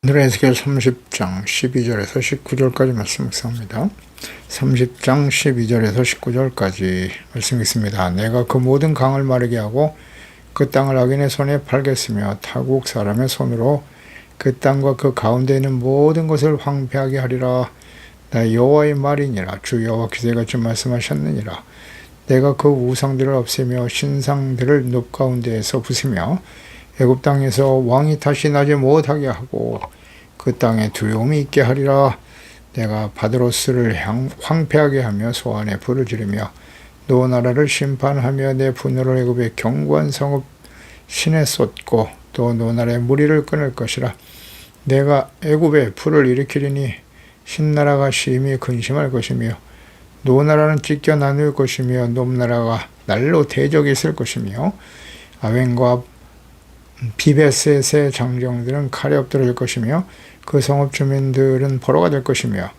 오늘은 에스겔 30장 12절에서 19절까지 말씀 묵상합니다. 30장 12절에서 19절까지 말씀 있습니다. 내가 그 모든 강을 마르게 하고 그 땅을 악인의 손에 팔겠으며 타국 사람의 손으로 그 땅과 그 가운데 있는 모든 것을 황폐하게 하리라. 나 여호와의 말이니라. 주 여호와께서 이같이 말씀하셨느니라. 내가 그 우상들을 없애며 신상들을 늪 가운데에서 부수며 애굽 땅에서 왕이 다시 나지 못하게 하고 그 땅에 두려움이 있게 하리라. 내가 바드로스를 황폐하게 하며 소안에 불을 지르며 노 나라를 심판하며 내 분노를 애굽의 견고한 성읍 신에 쏟고 또 노 나라의 무리를 끊을 것이라. 내가 애굽에 불을 일으키리니 신나라가 심히 근심할 것이며 노 나라는 찢겨 나눌 것이며 놈 나라가 날로 대적이 있을 것이며 아웬과 비베셋의 장정들은 칼에 엎드러질 것이며 그 성읍 주민들은 포로가 될 것이며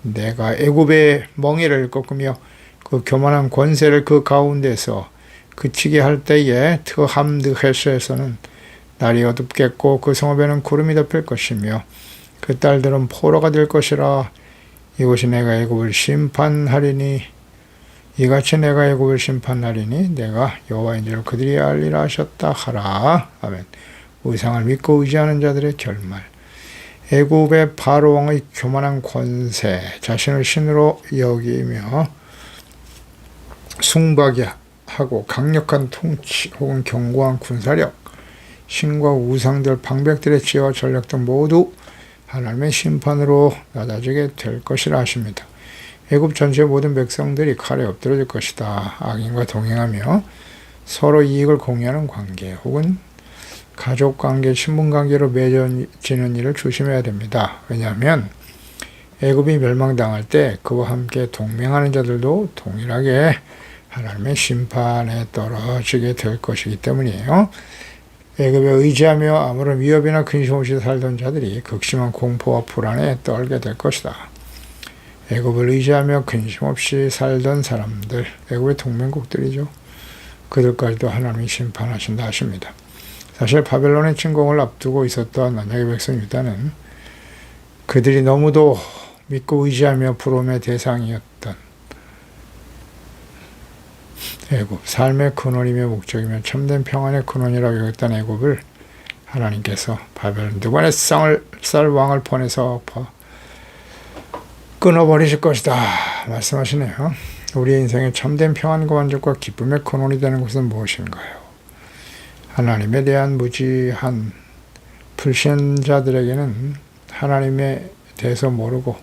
내가 애굽의 멍에를 꺾으며 그 교만한 권세를 그 가운데서 그치게 할 때에 트함드헤스에서는 날이 어둡겠고 그 성읍에는 구름이 덮일 것이며 그 딸들은 포로가 될 것이라. 이것이 내가 애굽을 심판하리니 이같이 내가 애굽을 심판하리니 내가 여호와인 줄 그들이 알리라 하셨다 하라. 아멘. 우상을 믿고 의지하는 자들의 결말. 애굽의 바로 왕의 교만한 권세, 자신을 신으로 여기며 숭박이 하고 강력한 통치 혹은 견고한 군사력, 신과 우상들, 방백들의 지혜와 전력 등 모두 하나님의 심판으로 낮아지게 될 것이라 하십니다. 애굽 전체의 모든 백성들이 칼에 엎드러질 것이다. 악인과 동행하며 서로 이익을 공유하는 관계 혹은 가족관계, 신분관계로 맺어지는 일을 조심해야 됩니다. 왜냐하면 애굽이 멸망당할 때 그와 함께 동맹하는 자들도 동일하게 하나님의 심판에 떨어지게 될 것이기 때문이에요. 애굽에 의지하며 아무런 위협이나 근심 없이 살던 자들이 극심한 공포와 불안에 떨게 될 것이다. 애굽을 의지하며 근심 없이 살던 사람들, 애굽의 동맹국들이죠. 그들까지도 하나님이 심판하신다 하십니다. 사실 바벨론의 침공을 앞두고 있었던 언약의 백성 유다는 그들이 너무도 믿고 의지하며 부러움의 대상이었던 애굽, 삶의 근원이며 목적이며 참된 평안의 근원이라고 여겼던 애굽을 하나님께서 바벨론 누구의 쌀 왕을 보내서 끊어버리실 것이다 말씀하시네요. 우리의 인생에 참된 평안과 만족과 기쁨의 근원이 되는 것은 무엇인가요? 하나님에 대한 무지한 불신자들에게는 하나님에 대해서 모르고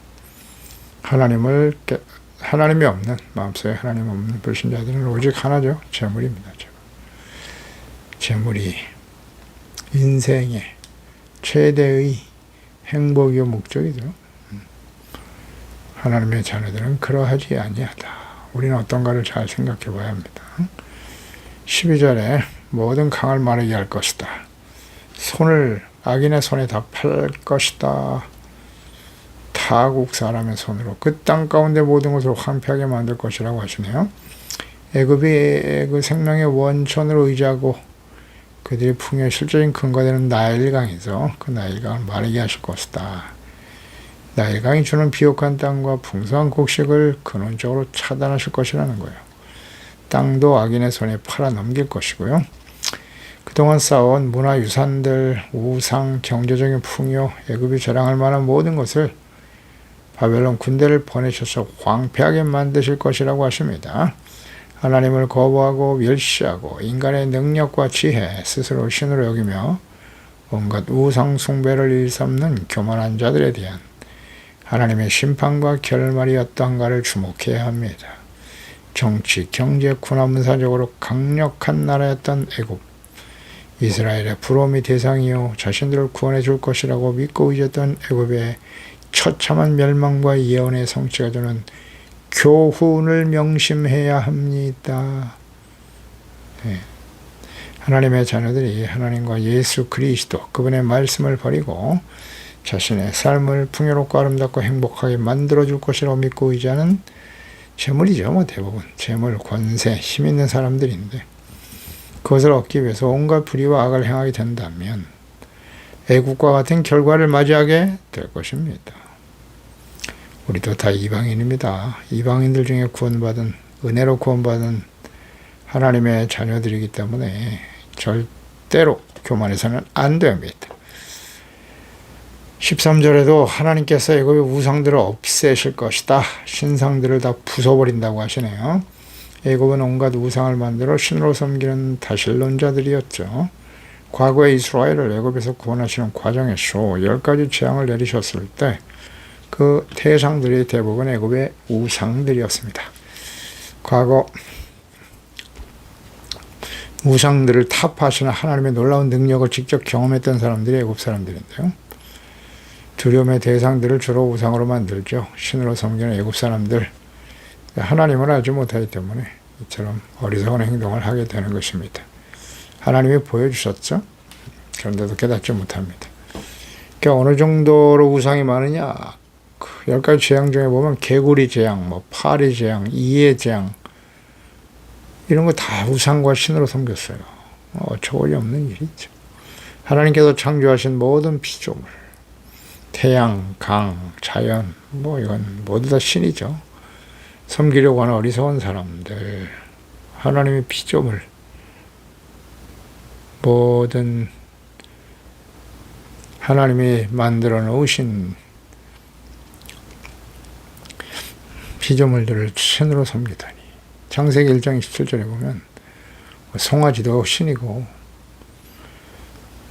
하나님이 없는, 마음속에 하나님 없는 불신자들은 오직 하나죠. 재물입니다. 재물이 인생의 최대의 행복이요 목적이죠. 하나님의 자녀들은 그러하지 아니하다. 우리는 어떤가를 잘 생각해 봐야 합니다. 12절에 모든 강을 마르게 할 것이다. 손을 악인의 손에 다 팔 것이다. 타국 사람의 손으로 그 땅 가운데 모든 것을 황폐하게 만들 것이라고 하시네요. 애굽이 그 생명의 원천으로 의지하고 그들의 풍요의 실질적인 근거가 되는 나일강이죠. 그 나일강을 마르게 하실 것이다. 나일강이 주는 비옥한 땅과 풍성한 곡식을 근원적으로 차단하실 것이라는 거예요. 땅도 악인의 손에 팔아 넘길 것이고요. 그동안 쌓아온 문화유산들, 우상, 경제적인 풍요, 애굽이 자랑할 만한 모든 것을 바벨론 군대를 보내셔서 황폐하게 만드실 것이라고 하십니다. 하나님을 거부하고 멸시하고 인간의 능력과 지혜, 스스로 신으로 여기며 온갖 우상 숭배를 일삼는 교만한 자들에 대한 하나님의 심판과 결말이 어떠한가를 주목해야 합니다. 정치, 경제, 군화, 문사적으로 강력한 나라였던 애굽, 이스라엘의 부러움이 대상이요 자신들을 구원해 줄 것이라고 믿고 의지했던 애굽의 처참한 멸망과 예언의 성취가 주는 교훈을 명심해야 합니다. 네. 하나님의 자녀들이 하나님과 예수 그리스도 그분의 말씀을 버리고 자신의 삶을 풍요롭고 아름답고 행복하게 만들어줄 것이라고 믿고 의지하는 재물이죠. 대부분 재물, 권세, 힘 있는 사람들인데 그것을 얻기 위해서 온갖 불의와 악을 행하게 된다면 애국과 같은 결과를 맞이하게 될 것입니다. 우리도 다 이방인입니다. 이방인들 중에 구원받은, 은혜로 구원받은 하나님의 자녀들이기 때문에 절대로 교만해서는 안 됩니다. 13절에도 하나님께서 애굽의 우상들을 없애실 것이다. 신상들을 다 부숴버린다고 하시네요. 애굽은 온갖 우상을 만들어 신으로 섬기는 다실론자들이었죠. 과거에 이스라엘을 애굽에서 구원하시는 과정에서 10가지 재앙을 내리셨을 때 그 대상들이 대부분 애굽의 우상들이었습니다. 과거 우상들을 타파하시는 하나님의 놀라운 능력을 직접 경험했던 사람들이 애굽 사람들인데요. 두려움의 대상들을 주로 우상으로 만들죠. 신으로 섬기는 애굽 사람들. 하나님을 알지 못하기 때문에 이처럼 어리석은 행동을 하게 되는 것입니다. 하나님이 보여주셨죠. 그런데도 깨닫지 못합니다. 그러니까 어느 정도로 우상이 많으냐. 10가지 재앙 중에 보면 개구리 재앙, 파리 재앙, 이해 재앙 이런 거 다 우상과 신으로 섬겼어요. 어처구니 없는 일이죠. 하나님께서 창조하신 모든 피조물, 태양, 강, 자연, 이건 모두 다 신이죠. 섬기려고 하는 어리석은 사람들, 하나님의 피조물, 모든 하나님이 만들어 놓으신 피조물들을 신으로 섬기다니. 창세기 1장 27절에 보면 송아지도 신이고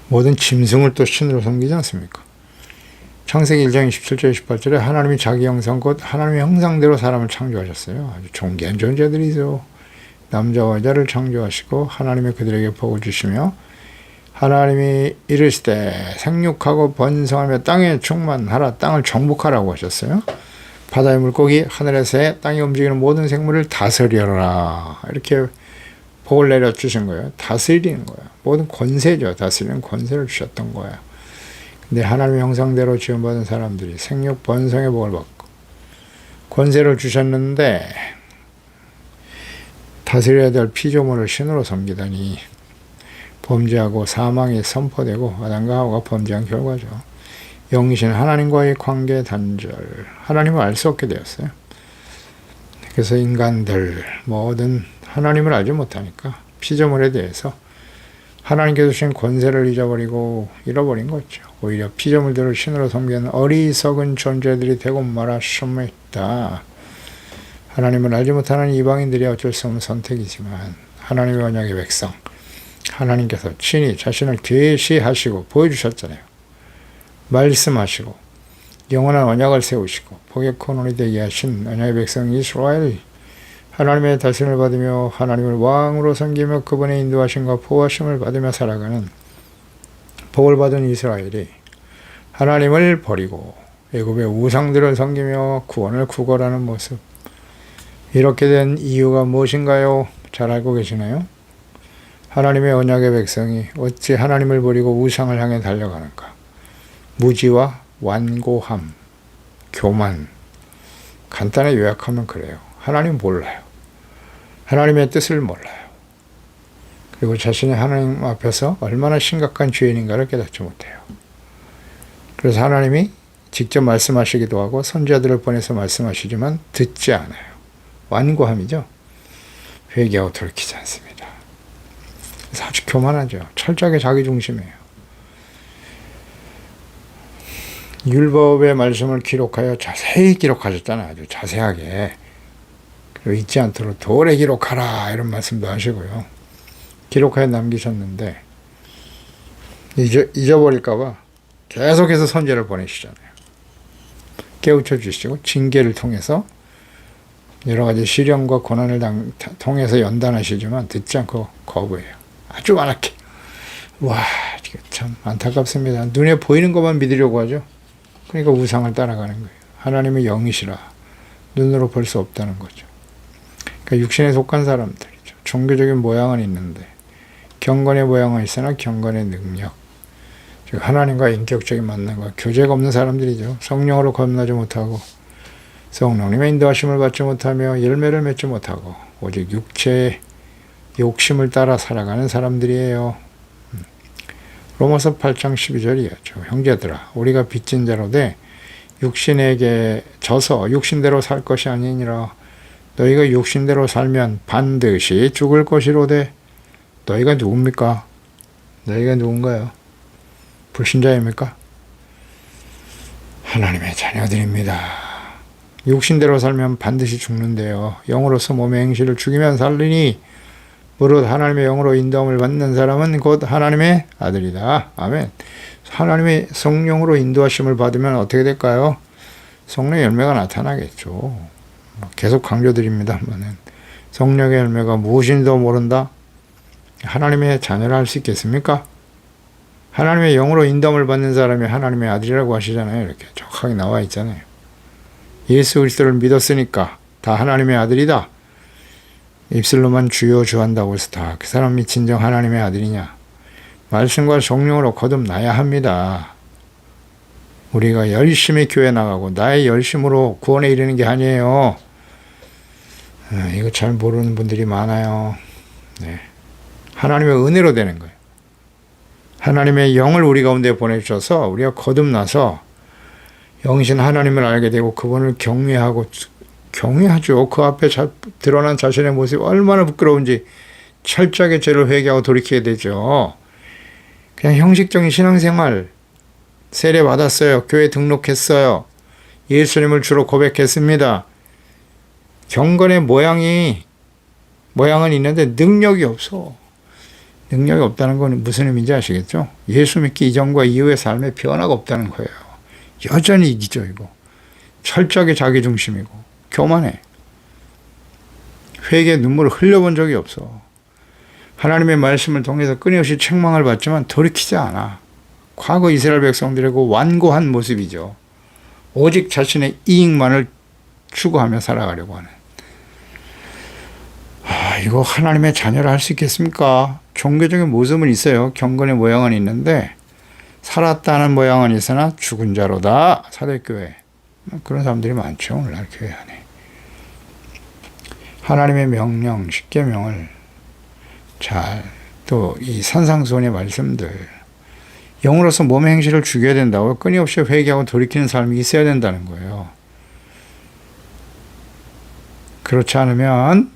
모든 짐승을 또 신으로 섬기지 않습니까? 창세기 1장 27절 28절에 하나님이 자기 형상 곧 하나님의 형상대로 사람을 창조하셨어요. 아주 존귀한 존재들이죠. 남자와 여자를 창조하시고 하나님이 그들에게 복을 주시며 하나님이 이르시되 생육하고 번성하며 땅에 충만하라. 땅을 정복하라고 하셨어요. 바다의 물고기, 하늘의 새, 땅에 움직이는 모든 생물을 다스려라. 이렇게 복을 내려주신 거예요. 다스리는 거예요. 모든 권세죠. 다스리는 권세를 주셨던 거예요. 근데 하나님의 형상대로 지원받은 사람들이 생육 번성의 복을 받고 권세를 주셨는데 다스려야 될 피조물을 신으로 섬기다니 범죄하고 사망이 선포되고 아담과 하와가 범죄한 결과죠. 영이신 하나님과의 관계 단절, 하나님을 알 수 없게 되었어요. 그래서 인간들 모든 하나님을 알지 못하니까 피조물에 대해서 하나님께서 주신 권세를 잃어버린 거죠. 오히려 피조물들을 신으로 섬기는 어리석은 존재들이 되고 말았습니다. 하나님을 알지 못하는 이방인들이 어쩔 수 없는 선택이지만 하나님의 언약의 백성, 하나님께서 친히 자신을 계시하시고 보여주셨잖아요. 말씀하시고 영원한 언약을 세우시고 복의 코논이 되게 하신 언약의 백성 이스라엘, 하나님의 다스림을 받으며 하나님을 왕으로 섬기며 그분의 인도하심과 보호하심을 받으며 살아가는 복을 받은 이스라엘이 하나님을 버리고 애굽의 우상들을 섬기며 구원을 구걸하는 모습, 이렇게 된 이유가 무엇인가요? 잘 알고 계시나요? 하나님의 언약의 백성이 어찌 하나님을 버리고 우상을 향해 달려가는가? 무지와 완고함, 교만. 간단히 요약하면 그래요. 하나님 몰라요. 하나님의 뜻을 몰라요. 그리고 자신이 하나님 앞에서 얼마나 심각한 죄인인가를 깨닫지 못해요. 그래서 하나님이 직접 말씀하시기도 하고 선지자들을 보내서 말씀하시지만 듣지 않아요. 완고함이죠. 회개하고 돌이키지 않습니다. 그래서 아주 교만하죠. 철저하게 자기중심이에요. 율법의 말씀을 기록하여 자세히 기록하셨잖아요. 아주 자세하게. 그리고 잊지 않도록 돌에 기록하라 이런 말씀도 하시고요. 기록하여 남기셨는데 잊어버릴까 봐 계속해서 선지자를 보내시잖아요. 깨우쳐 주시고 징계를 통해서 여러 가지 시련과 고난을 통해서 연단하시지만 듣지 않고 거부해요. 아주 완악해. 와, 참 안타깝습니다. 눈에 보이는 것만 믿으려고 하죠. 그러니까 우상을 따라가는 거예요. 하나님의 영이시라 눈으로 볼 수 없다는 거죠. 그러니까 육신에 속한 사람들이죠. 종교적인 모양은 있는데 경건의 모양은 있으나 경건의 능력, 즉 하나님과 인격적인 만남과 교제가 없는 사람들이죠. 성령으로 거듭나지 못하고 성령님의 인도하심을 받지 못하며 열매를 맺지 못하고 오직 육체의 욕심을 따라 살아가는 사람들이에요. 로마서 8장 12절이었죠. 형제들아 우리가 빚진 자로 돼 육신에게 져서 육신대로 살 것이 아니니라. 너희가 육신대로 살면 반드시 죽을 것이로되. 너희가 누굽니까? 너희가 누군가요? 불신자입니까? 하나님의 자녀들입니다. 육신대로 살면 반드시 죽는데요. 영으로서 몸의 행실을 죽이면 살리니 무릇 하나님의 영으로 인도함을 받는 사람은 곧 하나님의 아들이다. 아멘. 하나님의 성령으로 인도하심을 받으면 어떻게 될까요? 성령의 열매가 나타나겠죠. 계속 강조드립니다만은 성령의 열매가 무엇인지도 모른다? 하나님의 자녀를 할 수 있겠습니까? 하나님의 영으로 인도함을 받는 사람이 하나님의 아들이라고 하시잖아요. 이렇게 정확하게 나와 있잖아요. 예수 그리스도를 믿었으니까 다 하나님의 아들이다. 입술로만 주여 주한다고 해서 다 그 사람이 진정 하나님의 아들이냐? 말씀과 성령으로 거듭나야 합니다. 우리가 열심히 교회 나가고 나의 열심으로 구원에 이르는 게 아니에요. 이거 잘 모르는 분들이 많아요. 네. 하나님의 은혜로 되는 거예요. 하나님의 영을 우리 가운데 보내주셔서 우리가 거듭나서 영신 하나님을 알게 되고 그분을 경외하죠. 그 앞에 드러난 자신의 모습이 얼마나 부끄러운지 철저하게 죄를 회개하고 돌이키게 되죠. 그냥 형식적인 신앙생활, 세례 받았어요. 교회 등록했어요. 예수님을 주로 고백했습니다. 경건의 모양은 있는데 능력이 없어. 능력이 없다는 건 무슨 의미인지 아시겠죠? 예수 믿기 이전과 이후의 삶에 변화가 없다는 거예요. 여전히 이기죠, 이거. 철저하게 자기중심이고 교만해. 회개의 눈물을 흘려본 적이 없어. 하나님의 말씀을 통해서 끊임없이 책망을 받지만 돌이키지 않아. 과거 이스라엘 백성들에게 완고한 모습이죠. 오직 자신의 이익만을 추구하며 살아가려고 하는. 이거 하나님의 자녀를 할 수 있겠습니까? 종교적인 모습은 있어요. 경건의 모양은 있는데 살았다는 모양은 있으나 죽은 자로다. 사대교회. 그런 사람들이 많죠. 오늘날 교회 안에. 하나님의 명령, 십계명을 잘, 또 이 산상수훈의 말씀들, 영으로서 몸의 행실을 죽여야 된다고 끊임없이 회개하고 돌이키는 삶이 있어야 된다는 거예요. 그렇지 않으면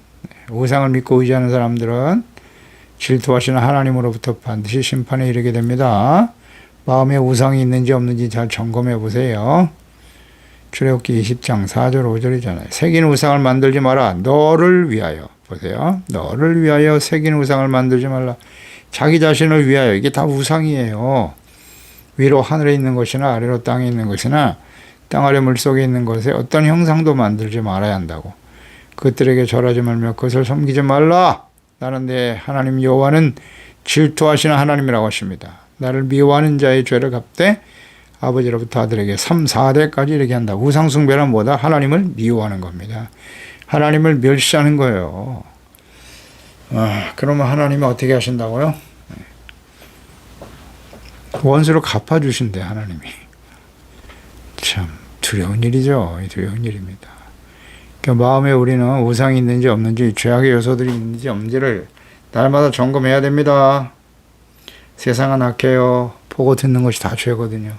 우상을 믿고 의지하는 사람들은 질투하시는 하나님으로부터 반드시 심판에 이르게 됩니다. 마음에 우상이 있는지 없는지 잘 점검해 보세요. 출애굽기 20장 4절 5절이잖아요. 새긴 우상을 만들지 마라. 너를 위하여. 보세요. 너를 위하여 새긴 우상을 만들지 말라. 자기 자신을 위하여. 이게 다 우상이에요. 위로 하늘에 있는 것이나 아래로 땅에 있는 것이나 땅 아래 물속에 있는 것에 어떤 형상도 만들지 말아야 한다고. 그들에게 절하지 말며 그것을 섬기지 말라. 나는 내 하나님 여호와는 질투하시는 하나님이라고 하십니다. 나를 미워하는 자의 죄를 갚되 아버지로부터 아들에게 3, 4대까지 이렇게 한다. 우상숭배란 뭐다? 하나님을 미워하는 겁니다. 하나님을 멸시하는 거예요. 그러면 하나님이 어떻게 하신다고요? 원수를 갚아주신대, 하나님이. 참 두려운 일이죠. 두려운 일입니다. 그러니까 마음에 우리는 우상이 있는지 없는지, 죄악의 요소들이 있는지 없는지를 날마다 점검해야 됩니다. 세상은 악해요. 보고 듣는 것이 다 죄거든요.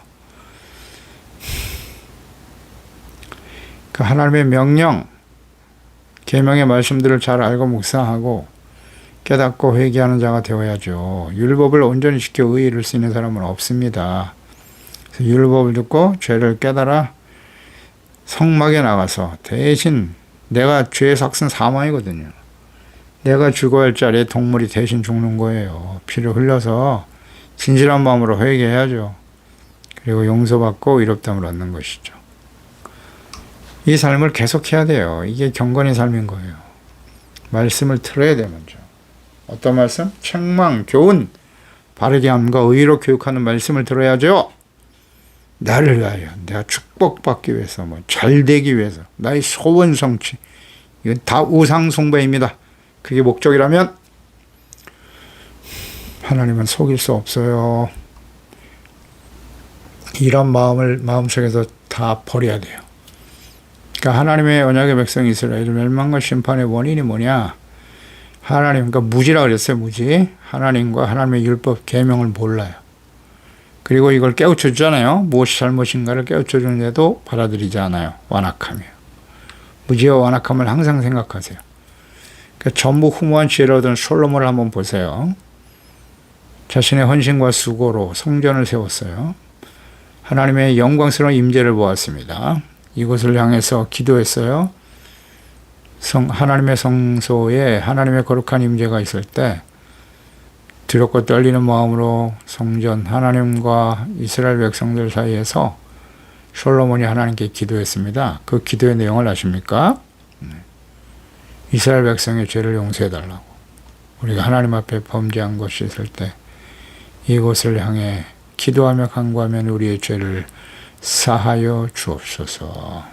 그 하나님의 명령, 계명의 말씀들을 잘 알고 묵상하고 깨닫고 회개하는 자가 되어야죠. 율법을 온전히 지켜 의의를 쓰는 사람은 없습니다. 그래서 율법을 듣고 죄를 깨달아 성막에 나가서 대신 내가 죄의 삭은 사망이거든요. 내가 죽어야 할 자리에 동물이 대신 죽는 거예요. 피를 흘려서 진실한 마음으로 회개해야죠. 그리고 용서받고 의롭다함을 얻는 것이죠. 이 삶을 계속해야 돼요. 이게 경건의 삶인 거예요. 말씀을 들어야 돼요, 먼저. 어떤 말씀? 책망, 교훈, 바르게 함과 의로 교육하는 말씀을 들어야죠. 나를 위하여, 내가 축복받기 위해서, 잘 되기 위해서, 나의 소원 성취. 이건 다 우상 숭배입니다. 그게 목적이라면 하나님은 속일 수 없어요. 이런 마음을 마음속에서 다 버려야 돼요. 그러니까 하나님의 언약의 백성 이스라엘의 멸망과 심판의 원인이 뭐냐? 하나님, 그러니까 무지라 그랬어요, 무지. 하나님과 하나님의 율법 계명을 몰라요. 그리고 이걸 깨우쳐 주잖아요. 무엇이 잘못인가를 깨우쳐 주는데도 받아들이지 않아요. 완악하며. 무지와 완악함을 항상 생각하세요. 그러니까 전부 후무한 지혜를 얻은 솔로몬을 한번 보세요. 자신의 헌신과 수고로 성전을 세웠어요. 하나님의 영광스러운 임재를 보았습니다. 이곳을 향해서 기도했어요. 하나님의 성소에 하나님의 거룩한 임재가 있을 때 두렵고 떨리는 마음으로 성전 하나님과 이스라엘 백성들 사이에서 솔로몬이 하나님께 기도했습니다. 그 기도의 내용을 아십니까? 이스라엘 백성의 죄를 용서해달라고. 우리가 하나님 앞에 범죄한 것이 있을 때 이곳을 향해 기도하며 간구하면 우리의 죄를 사하여 주옵소서.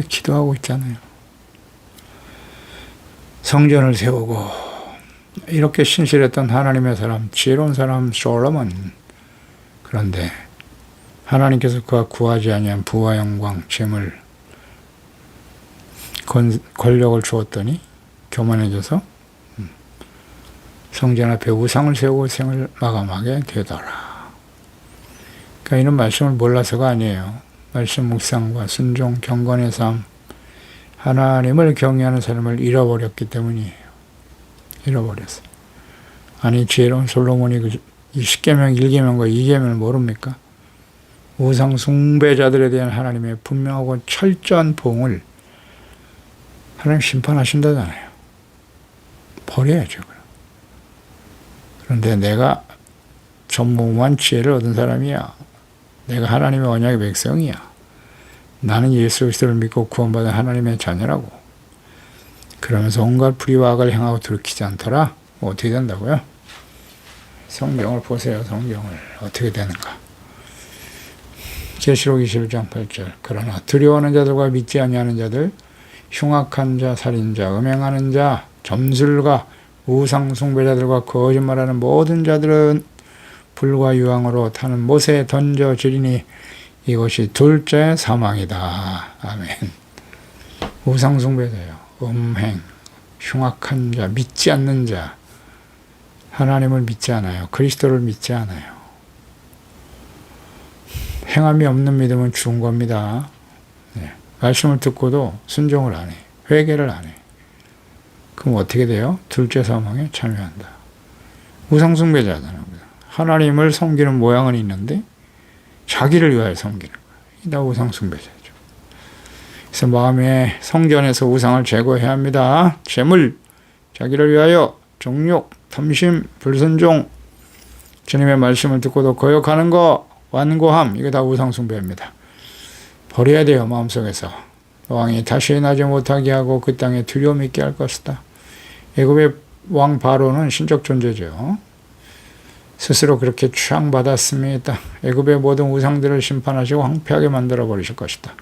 기도하고 있잖아요. 성전을 세우고 이렇게 신실했던 하나님의 사람, 지혜로운 사람 솔로몬. 그런데 하나님께서 그가 구하지 아니한 부와 영광, 재물, 권력을 주었더니 교만해져서 성전 앞에 우상을 세우고 생을 마감하게 되더라. 그러니까 이런 말씀을 몰라서가 아니에요. 말씀 묵상과 순종, 경건의 삶, 하나님을 경외하는 삶을 잃어버렸기 때문이에요. 잃어버렸어요. 아니 지혜로운 솔로몬이 그 10계명, 1계명과 2계명을 모릅니까? 우상 숭배자들에 대한 하나님의 분명하고 철저한 보응을 하나님 심판하신다잖아요. 버려야죠. 그런데 내가 전무후무한 지혜를 얻은 사람이야. 내가 하나님의 언약의 백성이야. 나는 예수 그리스도를 믿고 구원받은 하나님의 자녀라고. 그러면서 온갖 불의와 악을 행하고 돌이키지 않더라. 어떻게 된다고요? 성경을 보세요. 성경을. 어떻게 되는가. 계시록 21장 8절. 그러나 두려워하는 자들과 믿지 아니하는 자들, 흉악한 자, 살인자, 음행하는 자, 점술가, 우상 숭배자들과 거짓말하는 모든 자들은 불과 유황으로 타는 못에 던져지리니 이것이 둘째 사망이다. 아멘. 우상 숭배자요, 음행, 흉악한 자, 믿지 않는 자, 하나님을 믿지 않아요. 그리스도를 믿지 않아요. 행함이 없는 믿음은 죽은 겁니다. 네. 말씀을 듣고도 순종을 안 해. 회개를 안 해. 그럼 어떻게 돼요? 둘째 사망에 참여한다. 우상숭배자잖아요. 하나님을 섬기는 모양은 있는데 자기를 위하여 섬기는 거예요. 다 우상숭배자죠. 그래서 마음의 성전에서 우상을 제거해야 합니다. 재물, 자기를 위하여 정욕, 탐심, 불순종, 주님의 말씀을 듣고도 거역하는 거, 완고함, 이게 다 우상숭배입니다. 버려야 돼요. 마음속에서. 왕이 다시 나지 못하게 하고 그 땅에 두려움 있게 할 것이다. 애굽의 왕 바로는 신적 존재죠. 스스로 그렇게 취향받았습니다. 애굽의 모든 우상들을 심판하시고 황폐하게 만들어 버리실 것이다.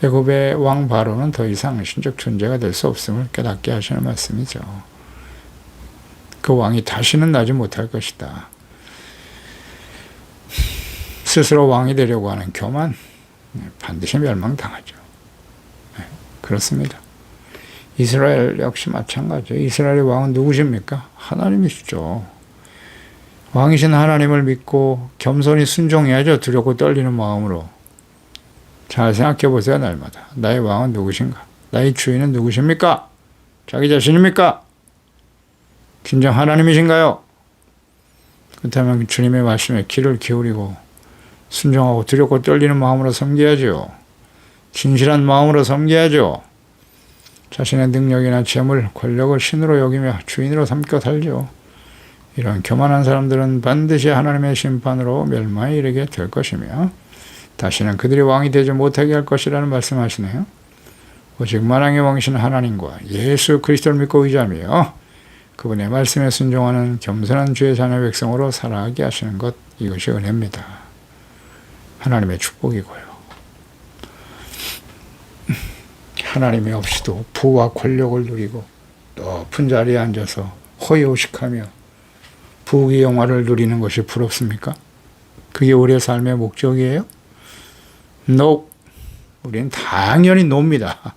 애굽의 왕 바로는 더 이상 신적 존재가 될 수 없음을 깨닫게 하시는 말씀이죠. 그 왕이 다시는 나지 못할 것이다. 스스로 왕이 되려고 하는 교만, 반드시 멸망당하죠. 그렇습니다. 이스라엘 역시 마찬가지예요. 이스라엘의 왕은 누구십니까? 하나님이시죠. 왕이신 하나님을 믿고 겸손히 순종해야죠. 두렵고 떨리는 마음으로. 잘 생각해 보세요. 날마다. 나의 왕은 누구신가? 나의 주인은 누구십니까? 자기 자신입니까? 진정 하나님이신가요? 그렇다면 주님의 말씀에 귀를 기울이고 순종하고 두렵고 떨리는 마음으로 섬겨야죠. 진실한 마음으로 섬겨야죠. 자신의 능력이나 재물, 권력을 신으로 여기며 주인으로 삼켜 살죠. 이런 교만한 사람들은 반드시 하나님의 심판으로 멸망에 이르게 될 것이며 다시는 그들이 왕이 되지 못하게 할 것이라는 말씀하시네요. 오직 만왕의 왕이신 하나님과 예수 그리스도를 믿고 의지하며 그분의 말씀에 순종하는 겸손한 주의 자녀 백성으로 살아가게 하시는 것, 이것이 은혜입니다. 하나님의 축복이고요. 하나님이 없이도 부와 권력을 누리고 높은 자리에 앉아서 호의호식하며 부귀 영화를 누리는 것이 부럽습니까? 그게 우리의 삶의 목적이에요? No. 우리는 당연히 노입니다.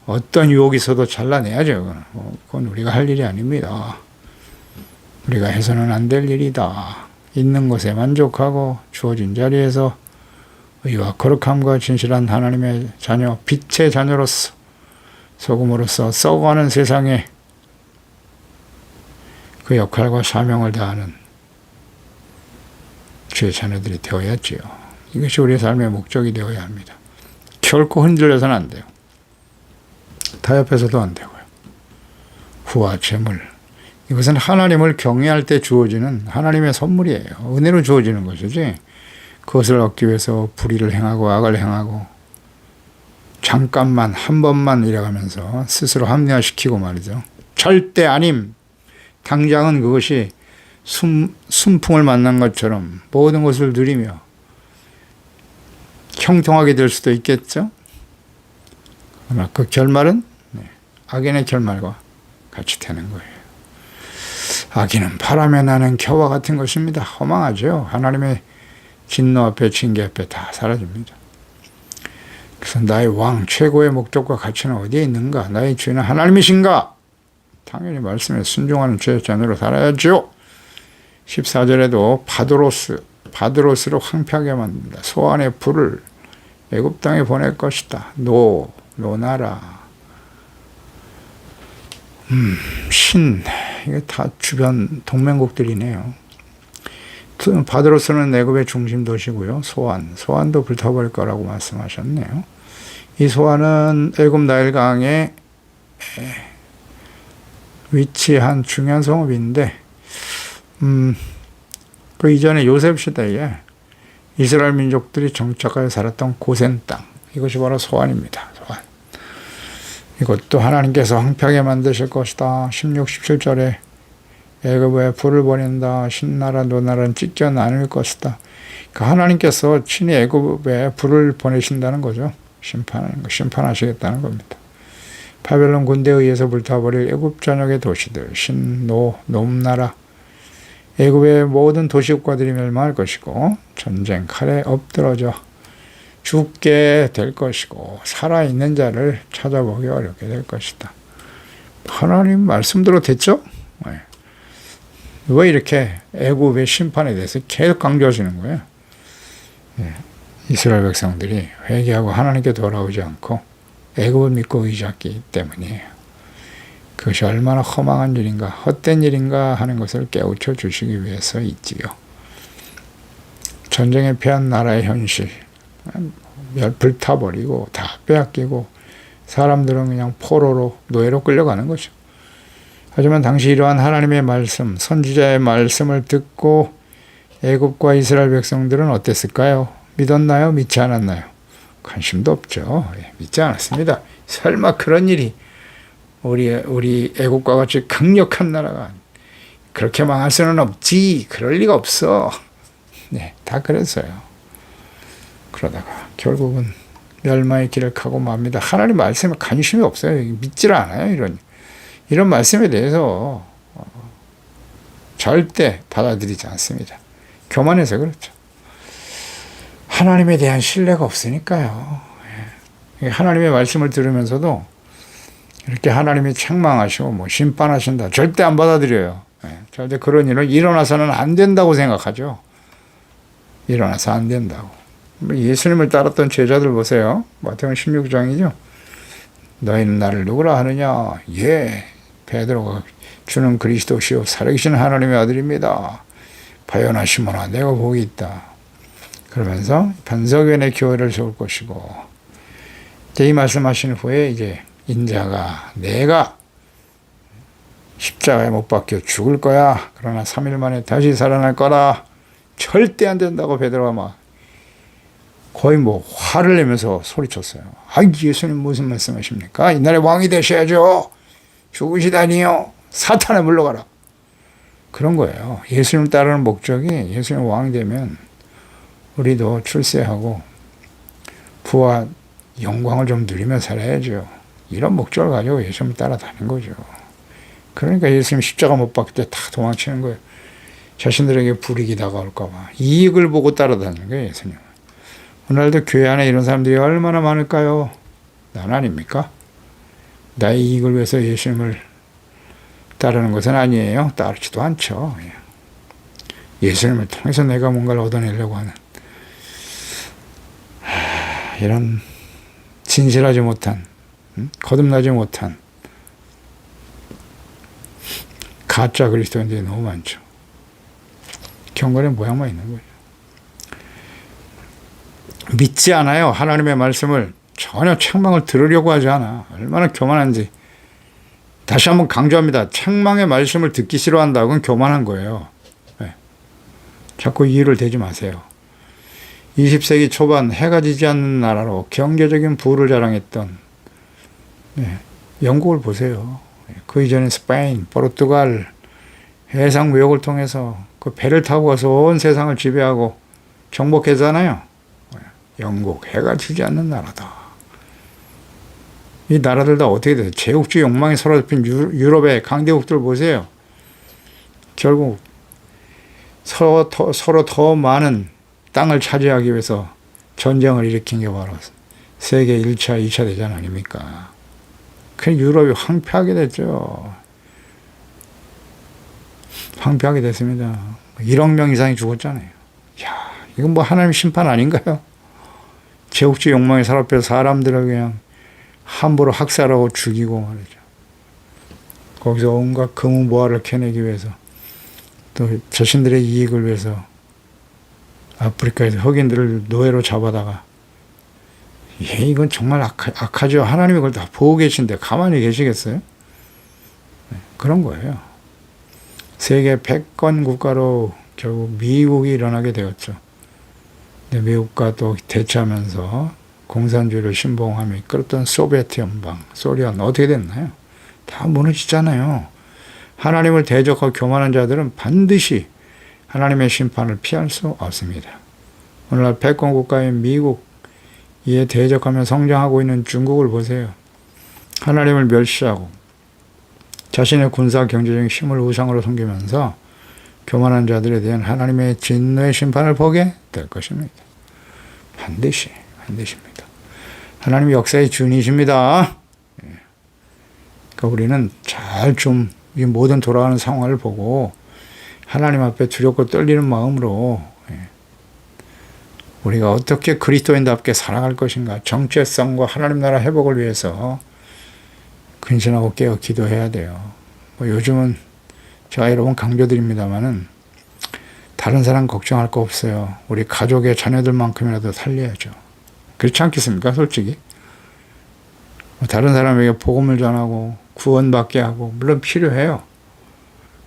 어떤 유혹이 있어도 잘라내야죠. 그건 우리가 할 일이 아닙니다. 우리가 해서는 안 될 일이다. 있는 것에 만족하고 주어진 자리에서 의와 거룩함과 진실한 하나님의 자녀, 빛의 자녀로서 소금으로서 썩어가는 세상에 그 역할과 사명을 다하는 주의 자녀들이 되어야지요. 이것이 우리의 삶의 목적이 되어야 합니다. 결코 흔들려서는 안 돼요. 타협해서도 안 되고요. 후와 재물, 이것은 하나님을 경외할 때 주어지는 하나님의 선물이에요. 은혜로 주어지는 것이지 그것을 얻기 위해서 불의를 행하고 악을 행하고 잠깐만 한 번만 이래가면서 스스로 합리화시키고 말이죠. 절대 아님. 당장은 그것이 순풍을 만난 것처럼 모든 것을 누리며 형통하게 될 수도 있겠죠. 그러나 그 결말은 악인의 결말과 같이 되는 거예요. 악인은 바람에 나는 겨와 같은 것입니다. 허망하죠. 하나님의 진노 앞에 징계 앞에 다 사라집니다. 그래서 나의 왕 최고의 목적과 가치는 어디에 있는가? 나의 주인은 하나님이신가? 당연히 말씀에 순종하는 죄의 자녀로 살아야죠. 14절에도 바드로스로 황폐하게 만든다. 소환의 불을 애굽 땅에 보낼 것이다. 노나라. 이게 다 주변 동맹국들이네요. 바드로스는 애굽의 중심 도시고요. 소환도 불타버릴 거라고 말씀하셨네요. 이 소환은 애굽 나일강에 위치한 중요한 성읍인데, 그 이전에 요셉 시대에 이스라엘 민족들이 정착하여 살았던 고센 땅, 이것이 바로 소환입니다. 소환. 이것도 하나님께서 황폐하게 만드실 것이다. 16, 17절에 애굽에 불을 보낸다. 신나라 노나라는 찢겨 나눌 것이다. 그러니까 하나님께서 친히 애굽에 불을 보내신다는 거죠. 심판하시겠다는 겁니다. 바벨론 군대에 의해서 불타버릴 애굽 전역의 도시들, nom나라, 애굽의 모든 도시국가들이 멸망할 것이고 전쟁 칼에 엎드러져 죽게 될 것이고 살아있는 자를 찾아보기 어렵게 될 것이다. 하나님 말씀대로 됐죠? 왜 이렇게 애굽의 심판에 대해서 계속 강조하시는 거예요? 이스라엘 백성들이 회개하고 하나님께 돌아오지 않고 애굽을 믿고 의지했기 때문이에요. 그것이 얼마나 허망한 일인가, 헛된 일인가 하는 것을 깨우쳐 주시기 위해서 있지요. 전쟁에 패한 나라의 현실, 불타버리고 다 빼앗기고 사람들은 그냥 포로로 노예로 끌려가는 거죠. 하지만 당시 이러한 하나님의 말씀, 선지자의 말씀을 듣고 애굽과 이스라엘 백성들은 어땠을까요? 믿었나요? 믿지 않았나요? 관심도 없죠. 믿지 않았습니다. 설마 그런 일이 우리 애국과 같이 강력한 나라가 그렇게 망할 수는 없지. 그럴 리가 없어. 네, 다 그랬어요. 그러다가 결국은 멸망의 길을 가고 맙니다. 하나님 말씀에 관심이 없어요. 믿지를 않아요. 이런 말씀에 대해서 절대 받아들이지 않습니다. 교만해서 그렇죠. 하나님에 대한 신뢰가 없으니까요. 하나님의 말씀을 들으면서도 이렇게 하나님이 책망하시고 심판하신다. 절대 안 받아들여요. 절대 그런 일은 일어나서는 안 된다고 생각하죠. 일어나서 안 된다고. 예수님을 따랐던 제자들 보세요. 마태복음 16장이죠. 너희는 나를 누구라 하느냐? 베드로가 주는 그리스도시요 살아계신 하나님의 아들입니다. 바요나 시몬아 내가 복이 있다. 그러면서 반석연의 교회를 세울 것이고, 이 말씀하신 후에 이제 인자가 내가 십자가에 못 박혀 죽을 거야. 그러나 3일 만에 다시 살아날 거라. 절대 안 된다고 베드로가 막 거의 화를 내면서 소리쳤어요. 예수님 무슨 말씀하십니까? 이날에 왕이 되셔야죠. 죽으시다니요. 사탄에 물러가라. 그런 거예요. 예수님 따르는 목적이 예수님 왕이 되면 우리도 출세하고 부와 영광을 좀 누리며 살아야죠. 이런 목적을 가지고 예수님 따라다니는 거죠. 그러니까 예수님 십자가 못 박을 때 다 도망치는 거예요. 자신들에게 불이익이 다가올까 봐. 이익을 보고 따라다니는 거예요, 예수님. 오늘도 교회 안에 이런 사람들이 얼마나 많을까요? 난 아닙니까? 나의 이익을 위해서 예수님을 따르는 것은 아니에요. 따르지도 않죠. 예수님을 통해서 내가 뭔가를 얻어내려고 하는 이런 진실하지 못한, 거듭나지 못한 가짜 그리스도인들이 너무 많죠. 경건의 모양만 있는 거죠. 믿지 않아요. 하나님의 말씀을 전혀 책망을 들으려고 하지 않아. 얼마나 교만한지. 다시 한번 강조합니다. 책망의 말씀을 듣기 싫어한다. 그건 교만한 거예요. 네. 자꾸 이유를 대지 마세요. 20세기 초반 해가 지지 않는 나라로 경제적인 부를 자랑했던 영국을 보세요. 그 이전에 스페인, 포르투갈 해상 무역을 통해서 그 배를 타고 가서 온 세상을 지배하고 정복했잖아요. 영국, 해가 지지 않는 나라다. 이 나라들 다 어떻게 돼요? 제국주의 욕망에 사로잡힌 유럽의 강대국들 보세요. 결국 서로 더 많은 땅을 차지하기 위해서 전쟁을 일으킨 게 바로 세계 1차, 2차 대전 아닙니까? 그 유럽이 황폐하게 됐죠. 황폐하게 됐습니다. 1억 명 이상이 죽었잖아요. 야, 이건 뭐 하나님의 심판 아닌가요? 제국주의 욕망에 사로잡혀 사람들을 그냥 함부로 학살하고 죽이고 말이죠. 거기서 온갖 금은보화를 캐내기 위해서 또 자신들의 이익을 위해서 아프리카에서 흑인들을 노예로 잡아다가 이건 정말 악하죠. 하나님이 그걸 다 보고 계신데 가만히 계시겠어요? 그런 거예요. 세계 패권 국가로 결국 미국이 일어나게 되었죠. 근데 미국과 또 대치하면서 공산주의를 신봉하며 이끌었던 소비에트 연방, 소련 어떻게 됐나요? 다 무너지잖아요. 하나님을 대적하고 교만한 자들은 반드시 하나님의 심판을 피할 수 없습니다. 오늘날 패권 국가인 미국, 이에 대적하며 성장하고 있는 중국을 보세요. 하나님을 멸시하고 자신의 군사 경제적인 힘을 우상으로 섬기면서 교만한 자들에 대한 하나님의 진노의 심판을 보게 될 것입니다. 반드시입니다. 하나님이 역사의 주인이십니다. 그러니까 우리는 잘 좀 이 모든 돌아가는 상황을 보고 하나님 앞에 두렵고 떨리는 마음으로 우리가 어떻게 그리스도인답게 살아갈 것인가, 정체성과 하나님 나라 회복을 위해서 근신하고 깨어 기도해야 돼요. 뭐 요즘은 제가 여러 번 강조드립니다마는 다른 사람 걱정할 거 없어요. 우리 가족의 자녀들만큼이라도 살려야죠. 그렇지 않겠습니까? 솔직히. 다른 사람에게 복음을 전하고 구원받게 하고 물론 필요해요.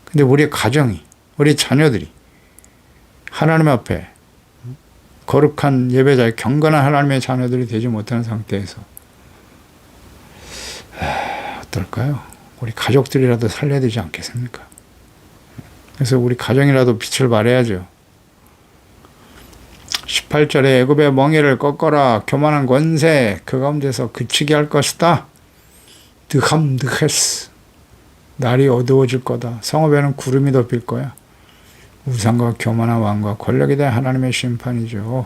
근데 우리 가정이, 우리 자녀들이 하나님 앞에 거룩한 예배자의 경건한 하나님의 자녀들이 되지 못하는 상태에서 어떨까요? 우리 가족들이라도 살려야 되지 않겠습니까? 그래서 우리 가정이라도 빛을 발해야죠. 18절에 애굽의 멍에를 꺾어라. 교만한 권세 그 가운데서 그치게 할 것이다. 드함드헤스 날이 어두워질 거다. 성읍에는 구름이 덮일 거야. 우상과 교만한 왕과 권력에 대한 하나님의 심판이죠.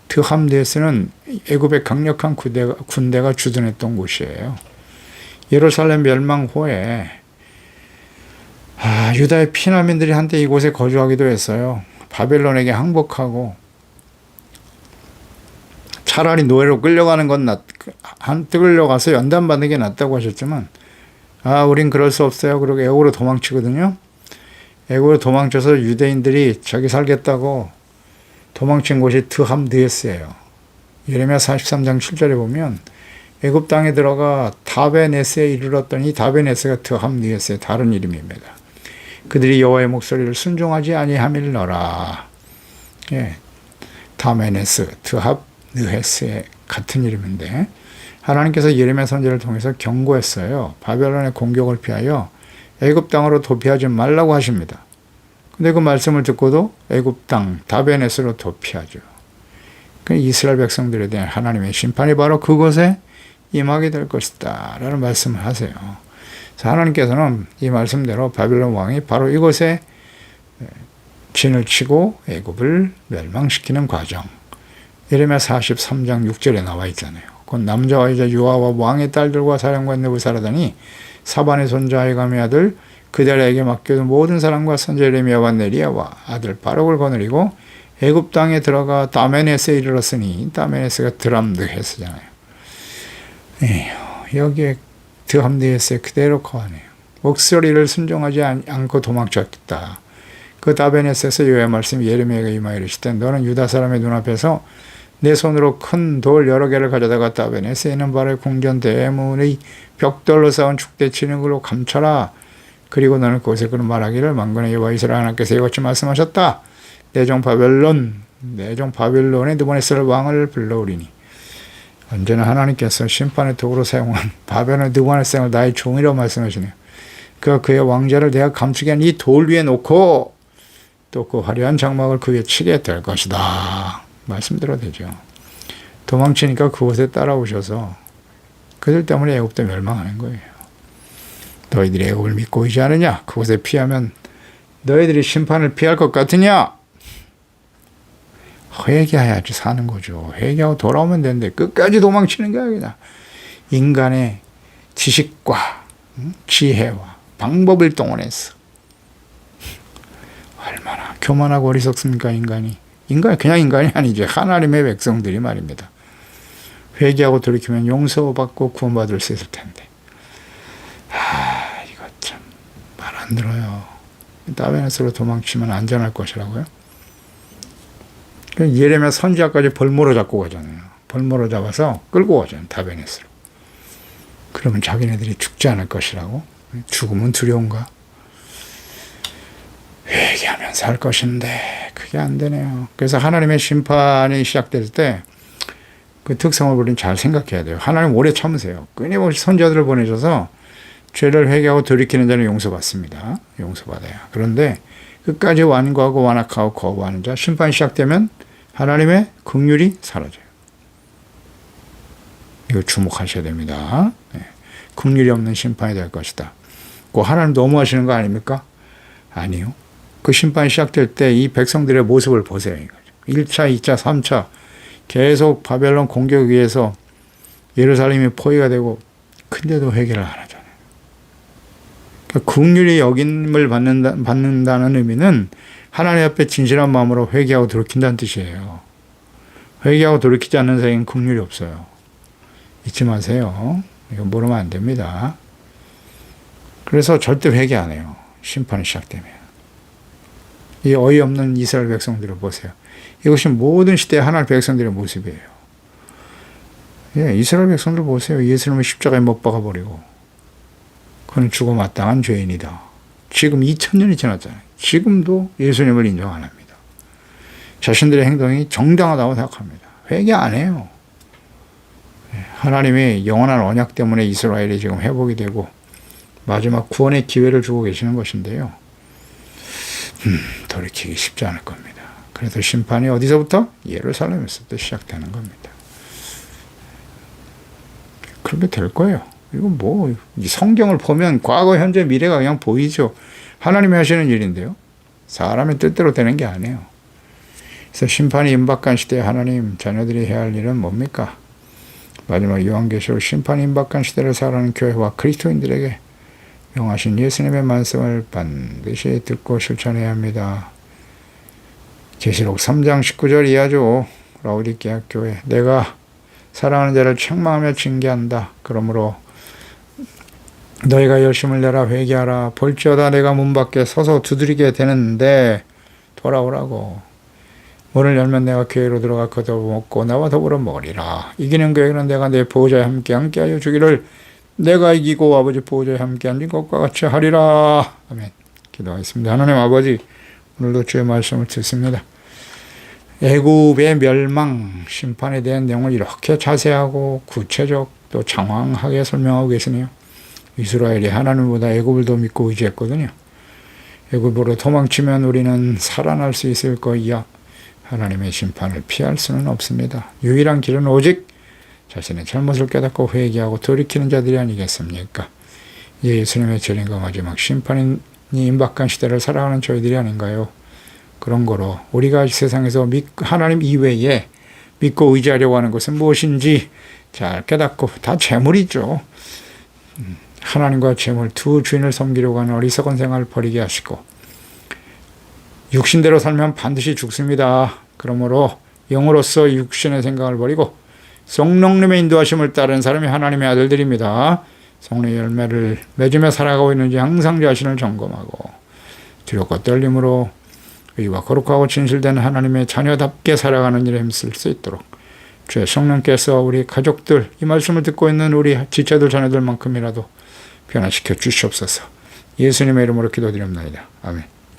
드함드헤스는 애굽의 강력한 군대가 주둔했던 곳이에요. 예루살렘 멸망 후에 유다의 피난민들이 한때 이곳에 거주하기도 했어요. 바벨론에게 항복하고 차라리 노예로 끌려가는 건 끌려가서 연단받는 게 낫다고 하셨지만 우린 그럴 수 없어요. 그리고 애국으로 도망치거든요. 애국으로 도망쳐서 유대인들이 저기 살겠다고 도망친 곳이 드함드헤스예요. 예레미야 43장 7절에 보면 애굽 땅에 들어가 다베네스에 이르렀더니 다베네스가 드함드헤스의 다른 이름입니다. 그들이 여호와의 목소리를 순종하지 아니함일러라. 다메네스, 드함드헤스의 같은 이름인데 하나님께서 예레미야 선지자를 통해서 경고했어요. 바벨론의 공격을 피하여 애굽 땅으로 도피하지 말라고 하십니다. 근데 그 말씀을 듣고도 애굽 땅 다베네스로 도피하죠. 이스라엘 백성들에 대한 하나님의 심판이 바로 그곳에 임하게 될 것이다 라는 말씀을 하세요. 하나님께서는 이 말씀대로 바벨론 왕이 바로 이곳에 진을 치고 애굽을 멸망시키는 과정, 예레미야 43장 6절에 나와 있잖아요. 그 남자와 여자 유아와 왕의 딸들과 사령관 느부사라다니 사반의 손자 아히감의 아들 그들에게 맡겨둔 모든 사람과 선지 예레미야와 네리야와 아들 바룩을 거느리고 애굽 땅에 들어가 다메네스에 이르렀으니, 다메네스가 드람드헤스잖아요. 여기에 드함드헤스에 그대로 거하네요. 목소리를 순종하지 않고 도망쳤다. 그 다베네스에서 여호와의 말씀이 예레미야에게 임하여 이르시되 너는 유다 사람의 눈앞에서 내 손으로 큰 돌 여러 개를 가져다가 다베네스에 있는 바로의 궁전 대문의 벽돌로 쌓은 축대 치는 걸로 감춰라. 그리고 너는 그곳에 그런 말하기를 만군의 여호와 이스라엘 하나님께서 이같이 말씀하셨다. 내 종 바빌론의 느부갓네살 왕을 불러오리니. 언제나 하나님께서 심판의 도구로 사용한 바벨론의 느부갓네살을 나의 종이라고 말씀하시네요. 그의 왕자를 내가 감추게 한 이 돌 위에 놓고 또 그 화려한 장막을 그 위에 치게 될 것이다. 말씀대로 되죠. 도망치니까 그곳에 따라오셔서 그들 때문에 애굽도 멸망하는 거예요. 너희들이 애굽을 믿고 있지 않느냐? 그곳에 피하면 너희들이 심판을 피할 것 같으냐? 회개해야지 사는 거죠. 회개하고 돌아오면 되는데 끝까지 도망치는 거야 그냥. 인간의 지식과 지혜와 방법을 동원해서 얼마나 교만하고 어리석습니까 인간이. 그냥 인간이 아니죠. 하나님의 백성들이 말입니다. 회개하고 돌이키면 용서받고 구원받을 수 있을 텐데. 이거 참 말 안 들어요. 다베네스로 도망치면 안전할 것이라고요? 예레미야 선지자까지 벌모로 잡고 가잖아요. 벌모로 잡아서 끌고 가잖아요. 다베네스로. 그러면 자기네들이 죽지 않을 것이라고? 죽음은 두려운가? 회개하면서 할 것인데 그게 안 되네요. 그래서 하나님의 심판이 시작될 때 그 특성을 우리는 잘 생각해야 돼요. 하나님 오래 참으세요. 끊임없이 선지자들을 보내셔서 죄를 회개하고 돌이키는 자는 용서받습니다. 용서받아요. 그런데 끝까지 완고하고 완악하고 거부하는 자, 심판이 시작되면 하나님의 긍휼이 사라져요. 이거 주목하셔야 됩니다. 긍휼이 없는 심판이 될 것이다. 그 하나님 너무하시는 거 아닙니까? 아니요. 그 심판이 시작될 때 이 백성들의 모습을 보세요. 1차, 2차, 3차 계속 바벨론 공격에 의해서 예루살렘이 포위가 되고 근데도 회개를 안 하잖아요. 그러니까 긍휼히 여김을 받는다는 의미는 하나님 앞에 진실한 마음으로 회개하고 돌이킨다는 뜻이에요. 회개하고 돌이키지 않는 자에게는 긍휼이 없어요. 잊지 마세요. 이거 모르면 안 됩니다. 그래서 절대 회개 안 해요. 심판이 시작되면. 이 어이없는 이스라엘 백성들을 보세요. 이것이 모든 시대의 하나님 백성들의 모습이에요. 이스라엘 백성들 보세요. 예수님을 십자가에 못 박아버리고 그는 죽어 마땅한 죄인이다. 지금 2000년이 지났잖아요. 지금도 예수님을 인정 안 합니다. 자신들의 행동이 정당하다고 생각합니다. 회개 안 해요. 하나님의 영원한 언약 때문에 이스라엘이 지금 회복이 되고 마지막 구원의 기회를 주고 계시는 것인데요. 돌이키기 쉽지 않을 겁니다. 그래서 심판이 어디서부터? 예루살렘에서부터 시작되는 겁니다. 그렇게 될 거예요. 이건 뭐 성경을 보면 과거, 현재, 미래가 그냥 보이죠. 하나님이 하시는 일인데요. 사람의 뜻대로 되는 게 아니에요. 그래서 심판이 임박한 시대에 하나님 자녀들이 해야 할 일은 뭡니까? 마지막 요한계시록 심판이 임박한 시대를 살아가는 교회와 그리스도인들에게 명하신 예수님의 말씀을 반드시 듣고 실천해야 합니다. 계시록 3장 19절 이하죠. 라오디게아 교회. 내가 사랑하는 자를 책망하며 징계한다. 그러므로 너희가 열심을 내라 회개하라. 볼지어다 내가 문 밖에 서서 두드리게 되는데 돌아오라고. 문을 열면 내가 교회로 들어가 걷어먹고 나와 더불어 먹으리라. 이기는 교회는 내가 내 보호자와 함께하여 주기를 내가 이기고 아버지 보호자와 함께 앉은 것과 같이 하리라. 아멘. 기도하겠습니다. 하나님 아버지, 오늘도 주의 말씀을 듣습니다. 애굽의 멸망, 심판에 대한 내용을 이렇게 자세하고 구체적 또 장황하게 설명하고 계시네요. 이스라엘이 하나님보다 애굽을 더 믿고 의지했거든요. 애굽으로 도망치면 우리는 살아날 수 있을 거야. 하나님의 심판을 피할 수는 없습니다. 유일한 길은 오직 자신의 잘못을 깨닫고 회개하고 돌이키는 자들이 아니겠습니까? 예수님의 재림과 마지막 심판이 임박한 시대를 살아가는 저희들이 아닌가요? 그런 거로 우리가 세상에서 하나님 이외에 믿고 의지하려고 하는 것은 무엇인지 잘 깨닫고 다 재물이죠. 하나님과 재물 두 주인을 섬기려고 하는 어리석은 생활을 버리게 하시고, 육신대로 살면 반드시 죽습니다. 그러므로 영으로서 육신의 생각을 버리고 성령님의 인도하심을 따른 사람이 하나님의 아들들입니다. 성령의 열매를 맺으며 살아가고 있는지 항상 자신을 점검하고 두렵고 떨림으로 의와 거룩하고 진실된 하나님의 자녀답게 살아가는 일에 힘쓸 수 있도록 주의 성령께서 우리 가족들, 이 말씀을 듣고 있는 우리 지체들 자녀들만큼이라도 변화시켜 주시옵소서. 예수님의 이름으로 기도드립니다. 아멘.